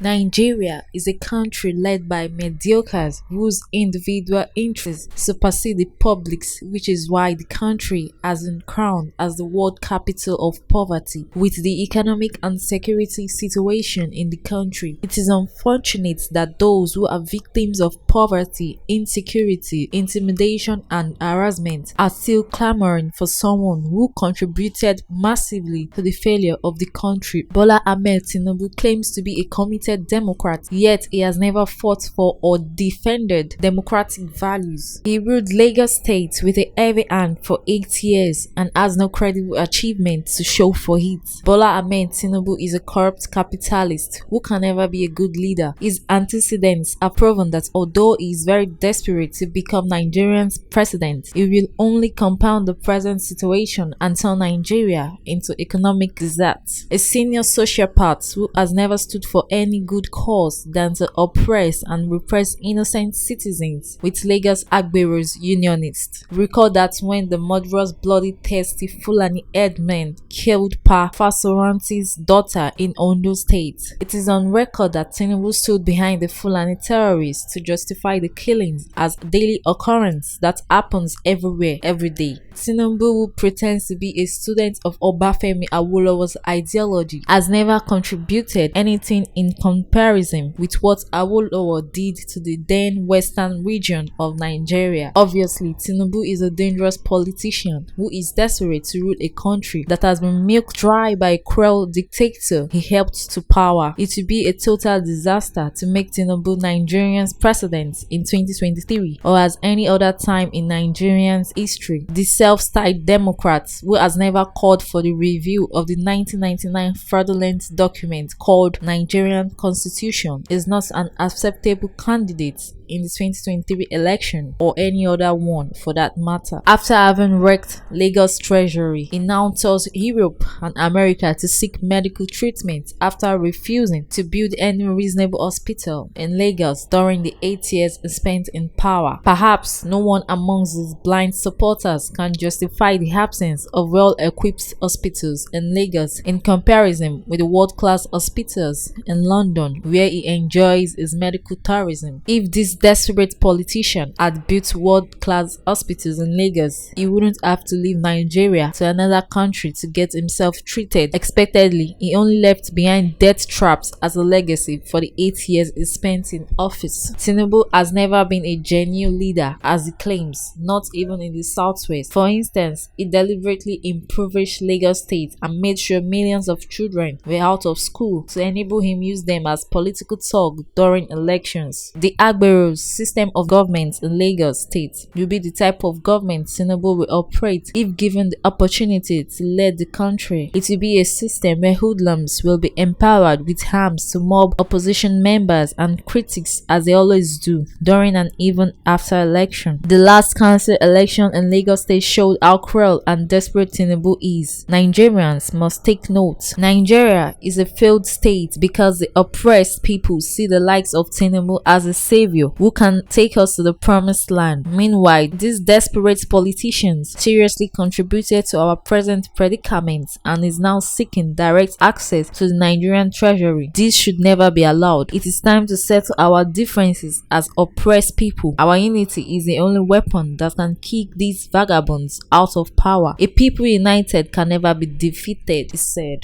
Nigeria is a country led by mediocres whose individual interests supersede the public's, which is why the country has been crowned as the world capital of poverty. With the economic and security situation in the country, it is unfortunate that those who are victims of poverty, insecurity, intimidation, and harassment are still clamoring for someone who contributed massively to the failure of the country. Bola Ahmed Tinubu claims to be a committed Democrat, yet he has never fought for or defended democratic values. He ruled Lagos State with a heavy hand for 8 years and has no credible achievement to show for it. Bola Ahmed Tinubu is a corrupt capitalist who can never be a good leader. His antecedents have proven that although he is very desperate to become Nigeria's president, he will only compound the present situation and turn Nigeria into economic disaster. A senior sociopath who has never stood for any good cause than to oppress and repress innocent citizens with Lagos Agbero's unionists. Recall that when the murderous, bloody, thirsty Fulani headmen killed Pa Fasoranti's daughter in Ondo State, it is on record that Tinubu stood behind the Fulani terrorists to justify the killings as a daily occurrence that happens everywhere, every day. Tinubu, who pretends to be a student of Obafemi Awolowo's ideology, has never contributed anything in comparison with what Awolowo did to the then western region of Nigeria. Obviously, Tinubu is a dangerous politician who is desperate to rule a country that has been milked dry by a cruel dictator he helped to power. It would be a total disaster to make Tinubu Nigerian's president in 2023 or as any other time in Nigerian's history. The self-styled Democrat who has never called for the review of the 1999 fraudulent document called Nigerian Constitution is not an acceptable candidate in the 2023 election or any other one for that matter. After having wrecked Lagos Treasury, he now tours Europe and America to seek medical treatment after refusing to build any reasonable hospital in Lagos during the 8 years he spent in power. Perhaps no one amongst his blind supporters can justify the absence of well-equipped hospitals in Lagos in comparison with the world-class hospitals in London, where he enjoys his medical tourism. If this desperate politician had built world-class hospitals in Lagos, he wouldn't have to leave Nigeria to another country to get himself treated. Expectedly, he only left behind death traps as a legacy for the 8 years he spent in office. Tinubu has never been a genuine leader as he claims, not even in the southwest. For instance, he deliberately impoverished Lagos State and made sure millions of children were out of school to enable him use them as political talk during elections. The Agbero's system of government in Lagos State will be the type of government Tinubu will operate if given the opportunity to lead the country. It will be a system where hoodlums will be empowered with arms to mob opposition members and critics as they always do during and even after election. The last council election in Lagos State showed how cruel and desperate Tinubu is. Nigerians must take note. Nigeria is a failed state because the oppressed people see the likes of Tinubu as a savior who can take us to the promised land. Meanwhile, these desperate politicians seriously contributed to our present predicament and is now seeking direct access to the Nigerian treasury. This should never be allowed. It is time to settle our differences as oppressed people. Our unity is the only weapon that can kick these vagabonds out of power. A people united can never be defeated, he said.